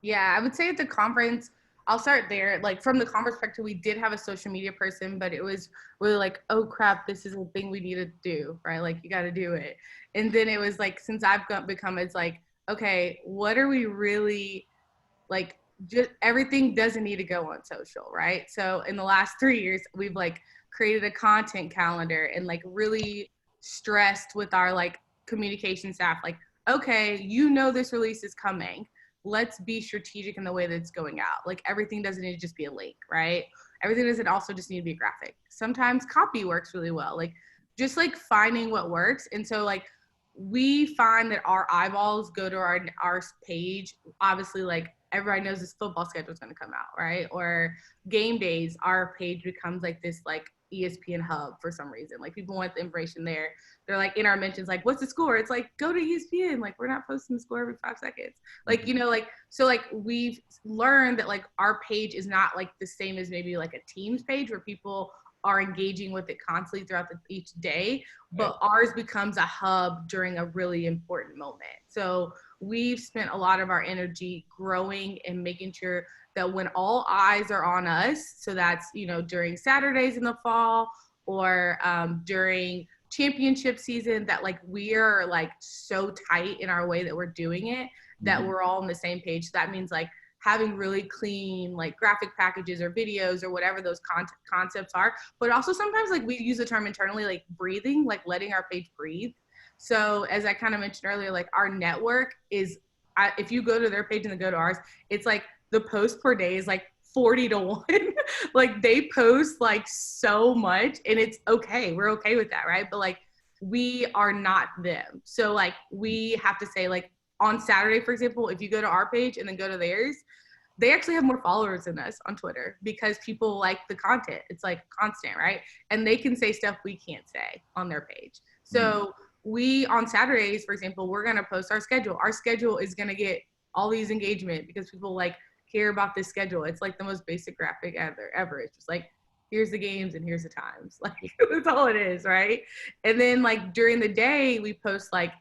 [SPEAKER 2] Yeah, I would say at the conference, I'll start there. Like from the conference perspective, we did have a social media person, but it was really like, oh crap, this is a thing we need to do, right? Like you got to do it. And then it was like, since I've become, it's like, okay, what are we really like? Just everything doesn't need to go on social, right? So in the last 3 years, we've like created a content calendar and like really stressed with our like communication staff, like, okay, you know this release is coming, let's be strategic in the way that it's going out. Like everything doesn't need to just be a link, right? Everything doesn't also just need to be a graphic. Sometimes copy works really well. Like just like finding what works. And so like we find that our eyeballs go to our page. Obviously, like everybody knows this football schedule is going to come out, right? Or game days, our page becomes like this like ESPN hub for some reason. Like people want the information there. They're like in our mentions, like, what's the score? It's like, go to ESPN. Like we're not posting the score every 5 seconds. Like, you know, like, so like we've learned that like our page is not like the same as maybe like a team's page where people are engaging with it constantly throughout each day, but ours becomes a hub during a really important moment. So we've spent a lot of our energy growing and making sure that when all eyes are on us, so that's, you know, during Saturdays in the fall or during championship season, that like we are like so tight in our way that we're doing it, that we're all on the same page. So that means like having really clean like graphic packages or videos or whatever those concepts are. But also sometimes like we use the term internally, like breathing, like letting our page breathe. So as I kind of mentioned earlier, like our network is, if you go to their page and then go to ours, it's like the post per day is like 40 to 1. Like they post like so much and it's okay. We're okay with that, right? But like we are not them. So like we have to say like on Saturday, for example, if you go to our page and then go to theirs, they actually have more followers than us on Twitter because people like the content. It's like constant, right? And they can say stuff we can't say on their page. So we, on Saturdays, for example, we're going to post our schedule. Our schedule is going to get all these engagement because people like care about this schedule. It's like the most basic graphic ever. It's just like, here's the games and here's the times. Like that's all it is, right? And then like during the day, we post like,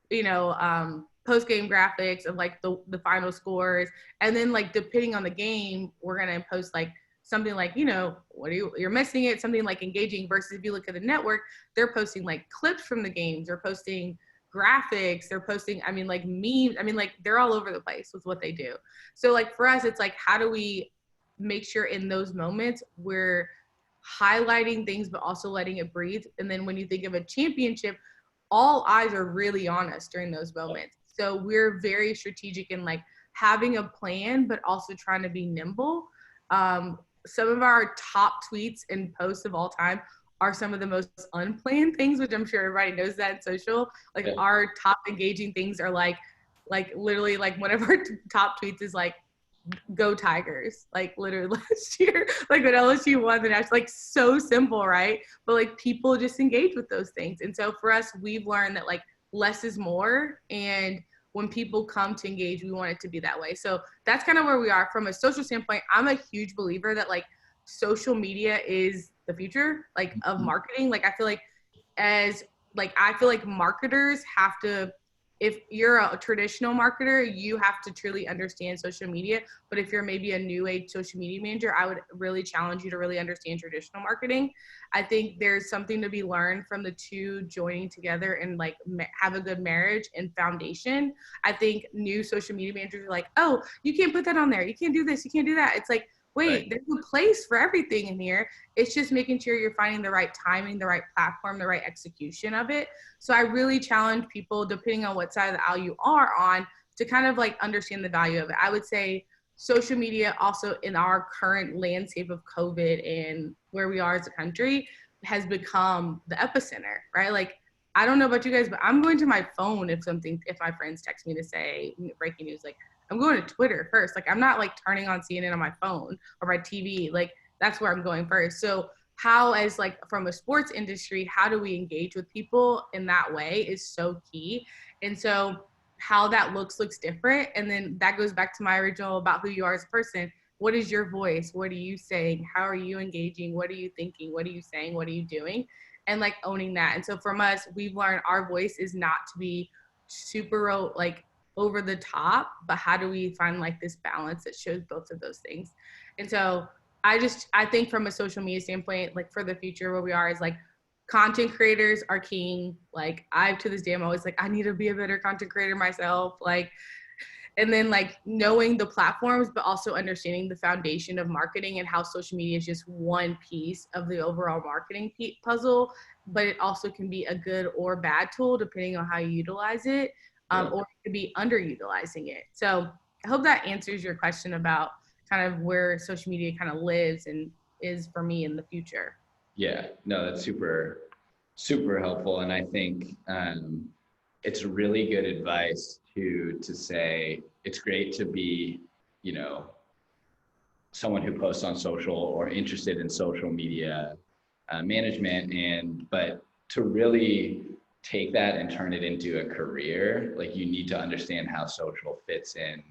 [SPEAKER 2] you know, post-game graphics of like the final scores. And then like, depending on the game, we're going to post like something like, you know, you're missing it, something like engaging, versus if you look at the network, they're posting like clips from the games, they're posting graphics, they're posting, I mean, like memes, I mean, like they're all over the place with what they do. So like for us, it's like, how do we make sure in those moments we're highlighting things, but also letting it breathe? And then when you think of a championship, all eyes are really on us during those moments. So we're very strategic in like having a plan, but also trying to be nimble. Some of our top tweets and posts of all time are some of the most unplanned things, which I'm sure everybody knows that in social. Like our top engaging things are like literally like one of our top tweets is like, go Tigers, like literally last year, like when LSU won the national, like so simple, right? But like people just engage with those things. And so for us, we've learned that like less is more. And when people come to engage, we want it to be that way. So that's kind of where we are from a social standpoint. I'm a huge believer that like social media is the future, like of marketing. Like I feel like marketers have to, if you're a traditional marketer, you have to truly understand social media. But if you're maybe a new age social media manager, I would really challenge you to really understand traditional marketing. I think there's something to be learned from the two joining together and like have a good marriage and foundation. I think new social media managers are like, oh, you can't put that on there. You can't do this. You can't do that. It's like, wait, there's a place for everything in here. It's just making sure you're finding the right timing, the right platform, the right execution of it. So I really challenge people, depending on what side of the aisle you are on, to kind of like understand the value of it. I would say social media also in our current landscape of COVID and where we are as a country has become the epicenter, right? Like I don't know about you guys, but I'm going to my phone if my friends text me to say breaking news, like I'm going to Twitter first. Like I'm not like turning on CNN on my phone or my TV. Like that's where I'm going first. So how, as like from a sports industry, how do we engage with people in that way is so key. And so how that looks different. And then that goes back to my original about who you are as a person. What is your voice? What are you saying? How are you engaging? What are you thinking? What are you saying? What are you doing? And like owning that. And so from us, we've learned our voice is not to be super like over the top, but how do we find like this balance that shows both of those things? And so I think from a social media standpoint, like for the future where we are is like content creators are king. Like to this day, I'm always like, I need to be a better content creator myself. Like, and then like knowing the platforms, but also understanding the foundation of marketing and how social media is just one piece of the overall marketing puzzle, but it also can be a good or bad tool depending on how you utilize it, or it could be underutilizing it. So I hope that answers your question about kind of where social media kind of lives and is for me in the future.
[SPEAKER 1] Yeah, no, that's super, super helpful. And I think it's really good advice to say it's great to be, you know, someone who posts on social or interested in social media management, but to really take that and turn it into a career, like you need to understand how social fits in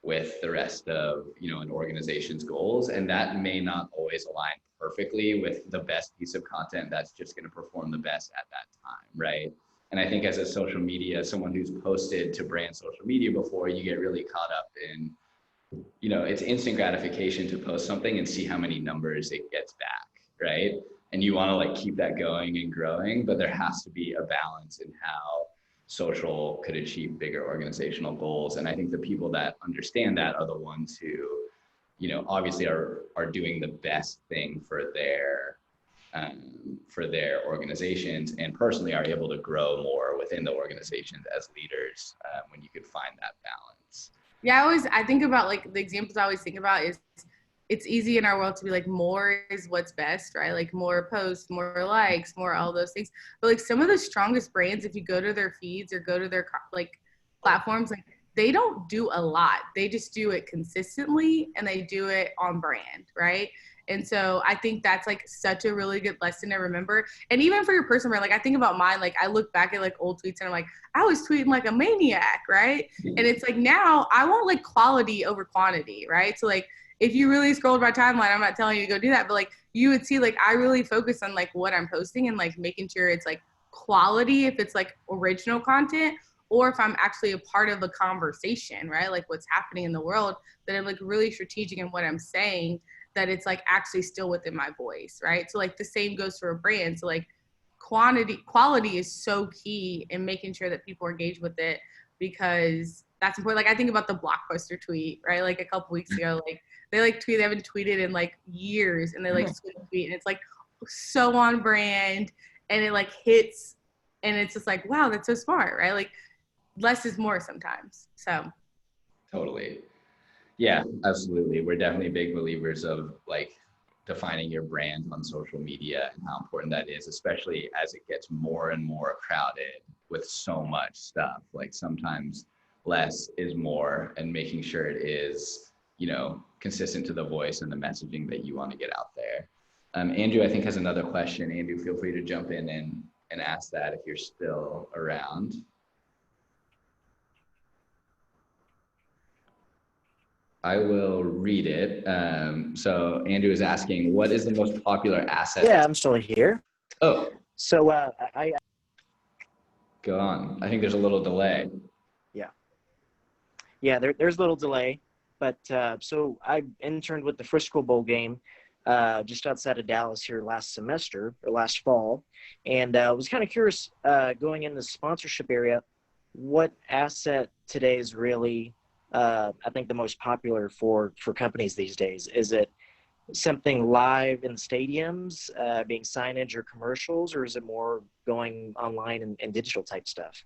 [SPEAKER 1] with the rest of, you know, an organization's goals. And that may not always align perfectly with the best piece of content that's just going to perform the best at that time, right? And I think as a social media, someone who's posted to brand social media before, you get really caught up in, you know, it's instant gratification to post something and see how many numbers it gets back, right? And you want to like keep that going and growing, but there has to be a balance in how social could achieve bigger organizational goals. And I think the people that understand that are the ones who, you know, obviously are doing the best thing for their organizations, and personally are able to grow more within the organizations as leaders when you could find that balance.
[SPEAKER 2] Yeah, I think about like the examples I always think about is it's easy in our world to be like more is what's best, right? Like more posts, more likes, more all those things. But like some of the strongest brands, if you go to their feeds or go to their like platforms, like they don't do a lot. They just do it consistently and they do it on brand, right? And so I think that's like such a really good lesson to remember. And even for your personal brand, like I think about mine, like I look back at like old tweets and I'm like, I was tweeting like a maniac, right? And it's like now I want like quality over quantity, right? So like if you really scrolled my timeline, I'm not telling you to go do that, but like you would see like I really focus on like what I'm posting and like making sure it's like quality if it's like original content, or if I'm actually a part of a conversation, right? Like what's happening in the world, that I'm like really strategic in what I'm saying, that it's like actually still within my voice, right? So like the same goes for a brand. So like quality is so key in making sure that people engage with it, because that's important. Like I think about the Blockbuster tweet, right? Like a couple weeks ago, like they haven't tweeted in like years, and they like tweet, and it's like so on brand, and it like hits, and it's just like, wow, that's so smart, right? Like less is more sometimes. So
[SPEAKER 1] Totally. Yeah, absolutely. We're definitely big believers of like defining your brand on social media and how important that is, especially as it gets more and more crowded with so much stuff. Like sometimes less is more, and making sure it is, you know, consistent to the voice and the messaging that you want to get out there. Andrew, I think, has another question. Andrew, feel free to jump in and ask that if you're still around. I will read it. So Andrew is asking, what is the most popular asset?
[SPEAKER 4] Yeah, I'm still here.
[SPEAKER 1] Oh,
[SPEAKER 4] So I
[SPEAKER 1] go on. I think there's a little delay.
[SPEAKER 4] yeah, there's a little delay, but so I interned with the Frisco Bowl game just outside of Dallas here last fall, and was kind of curious going in the sponsorship area, what asset today is really I think the most popular for companies these days? Is it something live in stadiums, being signage or commercials, or is it more going online and digital type stuff?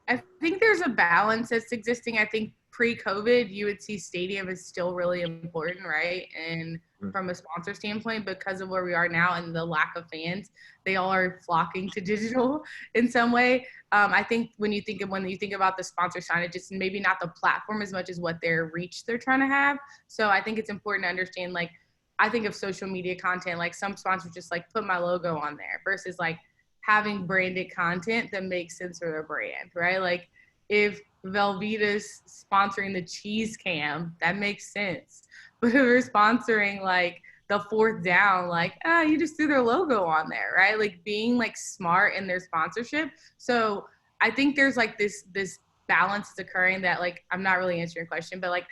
[SPEAKER 2] I think there's a balance that's existing. I think pre-COVID, you would see stadium is still really important, right? And from a sponsor standpoint, because of where we are now and the lack of fans, they all are flocking to digital in some way. I think when you think about the sponsor signage, it's maybe not the platform as much as what their reach they're trying to have. So I think it's important to understand, like, I think of social media content, like some sponsors just like put my logo on there versus like having branded content that makes sense for their brand, right? Like if Velveeta's sponsoring the cheese cam, that makes sense. But if we're sponsoring like the fourth down, like, you just threw their logo on there, right? Like being like smart in their sponsorship. So I think there's like this balance is occurring that, like, I'm not really answering your question, but like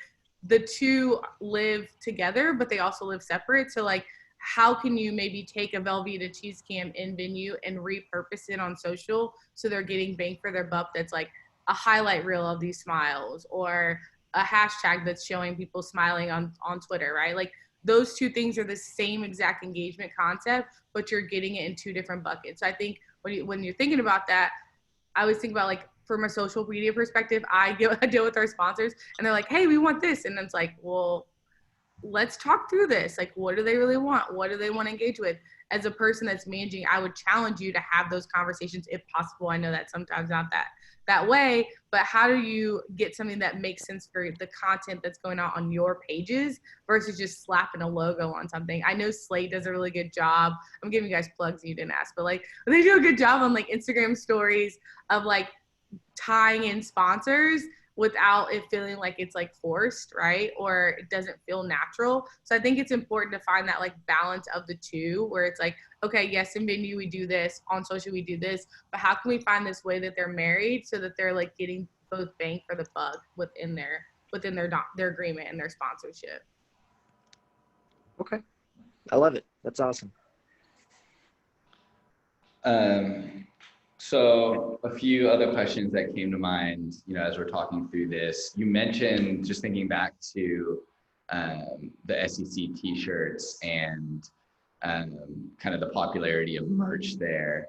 [SPEAKER 2] the two live together, but they also live separate. So like, how can you maybe take a Velveeta cheese cam in venue and repurpose it on social so they're getting bang for their buck? That's like a highlight reel of these smiles, or a hashtag that's showing people smiling on Twitter, right? Like those two things are the same exact engagement concept, but you're getting it in two different buckets. So I think when you're thinking about that, I always think about, like, from a social media perspective, I deal with our sponsors and they're like, hey, we want this. And then it's like, well, let's talk through this. Like, what do they really want? What do they want to engage with? As a person that's managing, I would challenge you to have those conversations if possible. I know that sometimes not that way, but how do you get something that makes sense for the content that's going on your pages versus just slapping a logo on something? I know Slate does a really good job. I'm giving you guys plugs you didn't ask, but like they do a good job on like Instagram stories of like tying in sponsors without it feeling like it's like forced, right? Or it doesn't feel natural. So I think it's important to find that like balance of the two, where it's like, okay, yes, in venue we do this, on social we do this, but how can we find this way that they're married so that they're like getting both bang for the buck within their agreement and their sponsorship?
[SPEAKER 4] Okay. I love it. That's awesome.
[SPEAKER 1] So a few other questions that came to mind, as we're talking through this. You mentioned, just thinking back to the SEC t-shirts and kind of the popularity of merch there.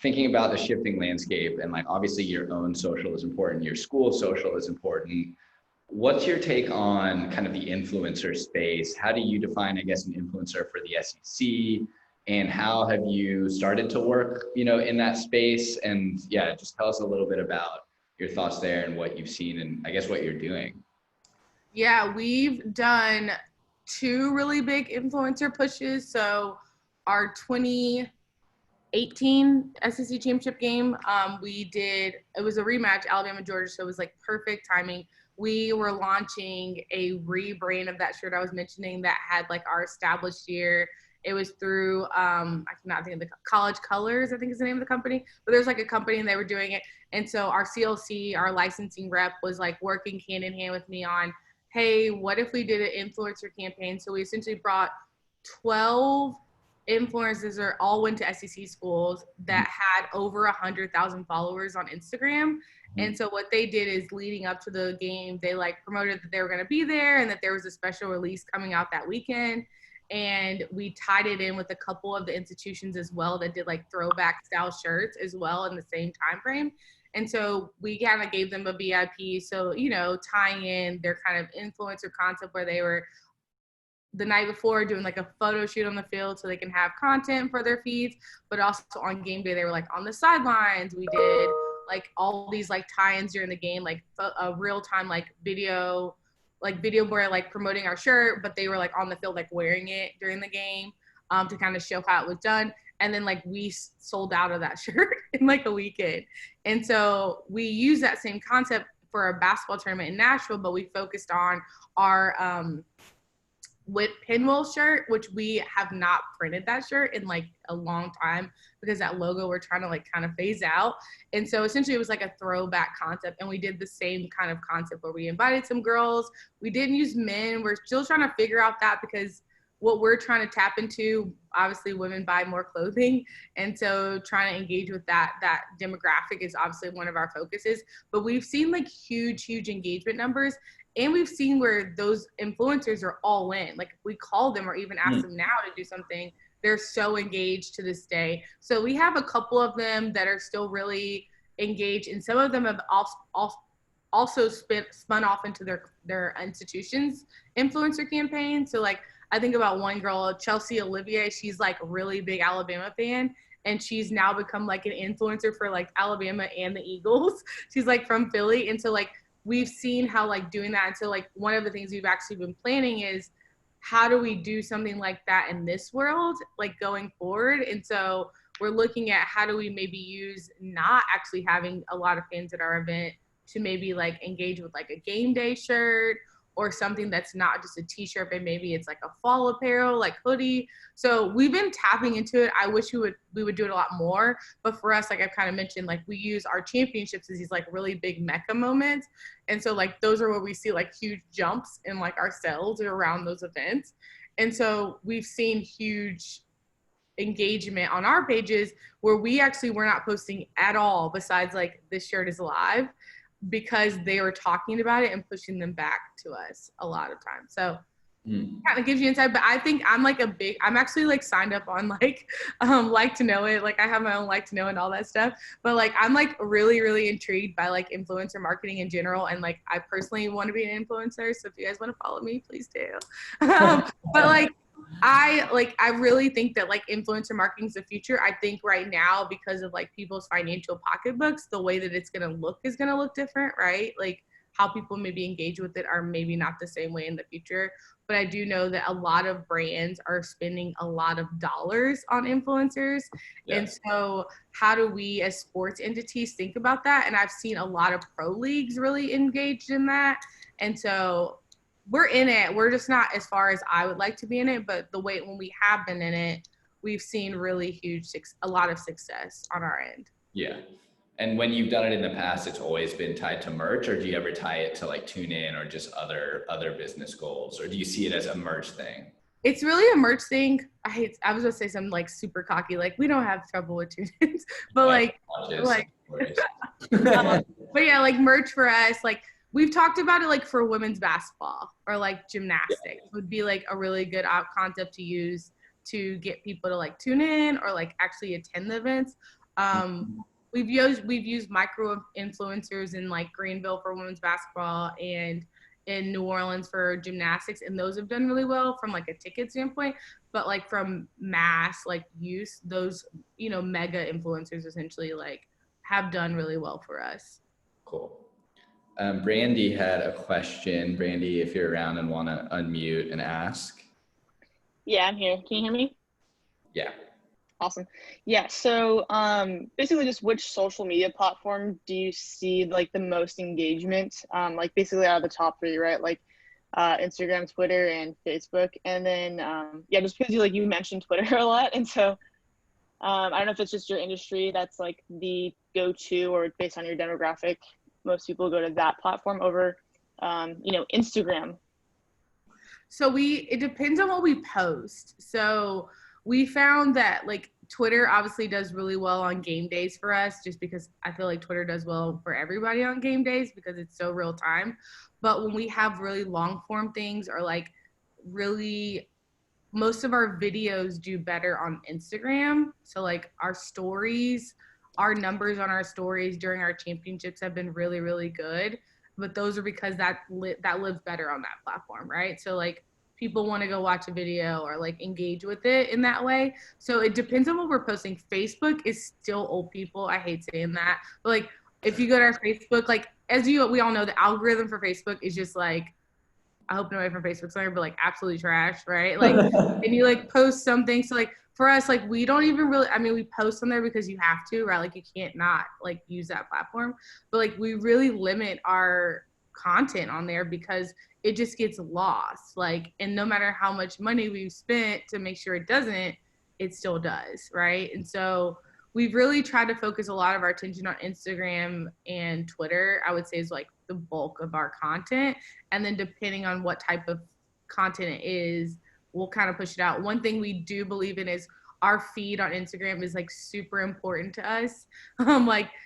[SPEAKER 1] Thinking about the shifting landscape, and like obviously your own social is important, your school social is important. What's your take on kind of the influencer space? How do you define, I guess, an influencer for the SEC? And how have you started to work, in that space? And yeah, just tell us a little bit about your thoughts there and what you've seen and I guess what you're doing.
[SPEAKER 2] Yeah, we've done two really big influencer pushes. So our 2018 SEC championship game, it was a rematch, Alabama, Georgia. So it was like perfect timing. We were launching a rebrand of that shirt I was mentioning that had like our established year. It was through, I cannot think of the College Colors, I think is the name of the company, but there's like a company and they were doing it. And so our CLC, our licensing rep, was like working hand in hand with me on, hey, what if we did an influencer campaign? So we essentially brought 12 influencers that all went to SEC schools that had over 100,000 followers on Instagram. And so what they did is, leading up to the game, they like promoted that they were going to be there and that there was a special release coming out that weekend. And we tied it in with a couple of the institutions as well that did like throwback style shirts as well in the same time frame. And so we kind of gave them a VIP. So, tying in their kind of influencer concept where they were the night before doing like a photo shoot on the field so they can have content for their feeds, but also on game day, they were like on the sidelines. We did like all these like tie-ins during the game, like a real time, like video board, like promoting our shirt, but they were like on the field, like wearing it during the game to kind of show how it was done. And then like we sold out of that shirt in like a weekend. And so we use that same concept for a basketball tournament in Nashville, but we focused on our with pinwheel shirt, which we have not printed that shirt in like a long time because that logo we're trying to like kind of phase out. And so essentially it was like a throwback concept, and we did the same kind of concept where we invited some girls. We didn't use men. We're still trying to figure out that, because what we're trying to tap into, obviously women buy more clothing. And so trying to engage with that demographic is obviously one of our focuses. But we've seen like huge engagement numbers. And we've seen where those influencers are all in. Like if we call them or even ask them now to do something, they're so engaged to this day. So we have a couple of them that are still really engage, and some of them have also spun off into their institutions influencer campaign. So like I think about one girl, Chelsea Olivier, she's like a really big Alabama fan, and she's now become like an influencer for like Alabama and the Eagles. She's like from Philly. And so like we've seen how like doing that. And so like one of the things we've actually been planning is how do we do something like that in this world, like going forward. And so we're looking at how do we maybe use not actually having a lot of fans at our event to maybe like engage with like a game day shirt or something that's not just a t-shirt, but maybe it's like a fall apparel, like hoodie. So we've been tapping into it. I wish we would do it a lot more. But for us, like I've kind of mentioned, like we use our championships as these like really big mecca moments. And so like those are where we see like huge jumps in like our sales around those events. And so we've seen huge engagement on our pages where we actually were not posting at all besides like this shirt is live, because they were talking about it and pushing them back to us a lot of times. So kind of gives you insight, but I think I'm like I'm actually like signed up on like to know it. Like I have my own like to know and all that stuff, but like I'm like really, really intrigued by like influencer marketing in general. And like, I personally want to be an influencer. So if you guys want to follow me, please do. But like, I really think that like influencer marketing is the future. I think right now, because of like people's financial pocketbooks, the way that it's going to look is going to look different, right? Like how people maybe engage with it are maybe not the same way in the future. But I do know that a lot of brands are spending a lot of dollars on influencers. Yeah. And so how do we as sports entities think about that? And I've seen a lot of pro leagues really engaged in that. And so we're in it. We're just not as far as I would like to be in it, but the way when we have been in it, we've seen really a lot of success on our end.
[SPEAKER 1] Yeah. And when you've done it in the past, it's always been tied to merch, or do you ever tie it to like tune in or just other business goals, or do you see it as a merch thing?
[SPEAKER 2] It's really a merch thing. I was gonna say something like super cocky, like we don't have trouble with tune-ins, but but yeah, like merch for us, like we've talked about it like for women's basketball or like gymnastics would be like a really good concept to use to get people to like tune in or like actually attend the events. We've used micro influencers in like Greenville for women's basketball and in New Orleans for gymnastics, and those have done really well from like a ticket standpoint. But like from mass like use, those mega influencers essentially like have done really well for us.
[SPEAKER 1] Cool. Brandy had a question. Brandy, if you're around and want to unmute and ask.
[SPEAKER 6] Yeah, I'm here. Can you hear me?
[SPEAKER 1] Yeah.
[SPEAKER 6] Awesome. Yeah. So basically just which social media platform do you see like the most engagement? Like basically out of the top 3, right? Like Instagram, Twitter, and Facebook. And then just because you mentioned Twitter a lot. And so I don't know if it's just your industry that's like the go-to, or based on your demographic, most people go to that platform over Instagram.
[SPEAKER 2] So it depends on what we post. So we found that like Twitter obviously does really well on game days for us, just because I feel like Twitter does well for everybody on game days because it's so real time. But when we have really long form things, or like really, most of our videos do better on Instagram. So like our stories, our numbers on our stories during our championships have been really, really good. But those are because that lives better on that platform, right? So like people want to go watch a video or like engage with it in that way. So it depends on what we're posting. Facebook is still old people. I hate saying that. But like if you go to our Facebook, like we all know, the algorithm for Facebook is just like, I hope nobody from Facebook's on here, but like absolutely trash, right? Like, and you like post something. So like for us, like we don't even really, we post on there because you have to, right? Like you can't not like use that platform, but like we really limit our content on there because it just gets lost. Like, and no matter how much money we've spent to make sure it doesn't, it still does, right? And so we've really tried to focus a lot of our attention on Instagram and Twitter, I would say, is like the bulk of our content. And then depending on what type of content it is, we'll kind of push it out. One thing we do believe in is our feed on Instagram is like super important to us.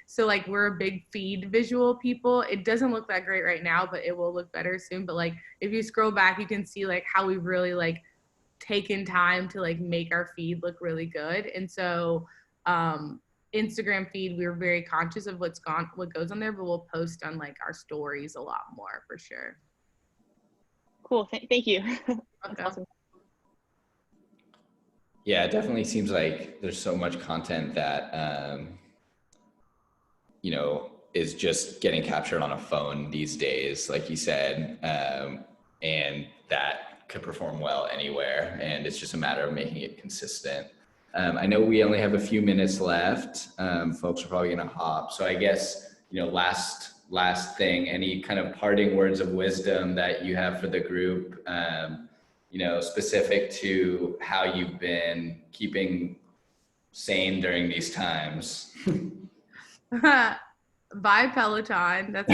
[SPEAKER 2] So we're a big feed visual people. It doesn't look that great right now, but it will look better soon. But like, if you scroll back, you can see like how we've really like taken time to like make our feed look really good. And so Instagram feed, we're very conscious of what goes on there, but we'll post on like our stories a lot more for sure.
[SPEAKER 6] Cool. Thank you. That's
[SPEAKER 2] Okay.
[SPEAKER 6] awesome.
[SPEAKER 1] Yeah, it definitely seems like there's so much content that, you know, is just getting captured on a phone these days, like you said, and that could perform well anywhere. And it's just a matter of making it consistent. I know we only have a few minutes left. Folks are probably going to hop. So I guess, you know, last thing, any kind of parting words of wisdom that you have for the group, you know, specific to how you've been keeping sane during these times?
[SPEAKER 2] Buy Peloton. That's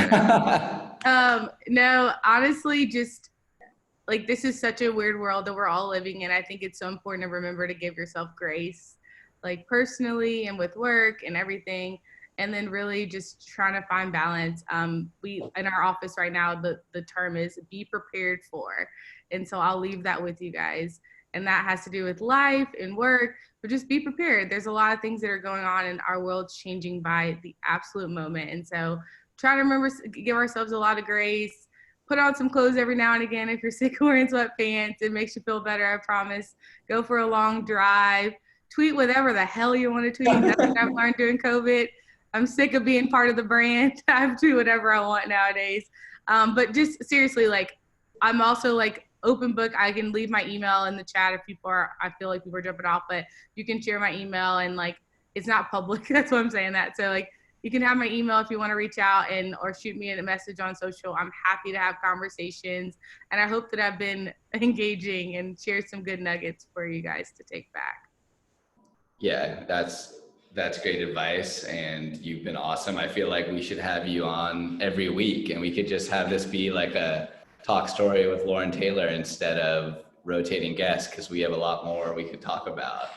[SPEAKER 2] no, honestly, just like, this is such a weird world that we're all living in. I think it's so important to remember to give yourself grace, like personally and with work and everything. And then really just trying to find balance. We, in our office right now, the term is be prepared for. And so I'll leave that with you guys. And that has to do with life and work, but just be prepared. There's a lot of things that are going on, and our world's changing by the absolute moment. And so try to remember, give ourselves a lot of grace, put on some clothes every now and again if you're sick of wearing sweatpants. It makes you feel better, I promise. Go for a long drive. Tweet whatever the hell you want to tweet. That's what I've learned during COVID. I'm sick of being part of the brand. I have to do whatever I want nowadays. But just seriously, like, I'm also like open book. I can leave my email in the chat if I feel like people are jumping off, but you can share my email, and like, it's not public. That's why I'm saying that. So like, you can have my email if you want to reach out or shoot me a message on social. I'm happy to have conversations, and I hope that I've been engaging and shared some good nuggets for you guys to take back.
[SPEAKER 1] Yeah, that's great advice, and you've been awesome. I feel like we should have you on every week, and we could just have this be like a talk story with Lauren Taylor instead of rotating guests, because we have a lot more we could talk about.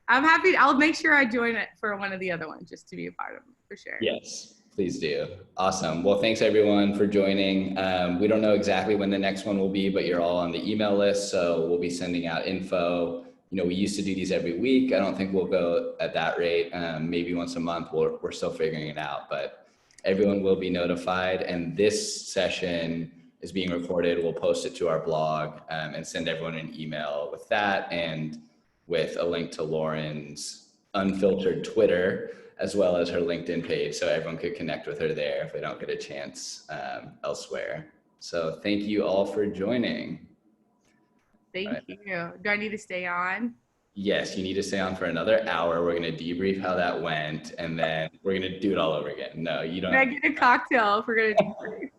[SPEAKER 2] I'm happy. I'll make sure I join it for one of the other ones just to be a part of them, for sure.
[SPEAKER 1] Yes, please do. Awesome. Well, thanks everyone for joining. We don't know exactly when the next one will be, but you're all on the email list, so we'll be sending out info. You know, we used to do these every week. I don't think we'll go at that rate. Maybe once a month. We're still figuring it out, but everyone will be notified. And this session is being recorded. We'll post it to our blog and send everyone an email with that, and with a link to Lauren's unfiltered Twitter, as well as her LinkedIn page, so everyone could connect with her there if they don't get a chance elsewhere. So thank you all for joining.
[SPEAKER 2] Thank you. Do I need to stay on?
[SPEAKER 1] Yes, you need to stay on for another hour. We're going to debrief how that went, and then we're going to do it all over again. No, you don't.
[SPEAKER 2] Can I get a cocktail if we're going to debrief?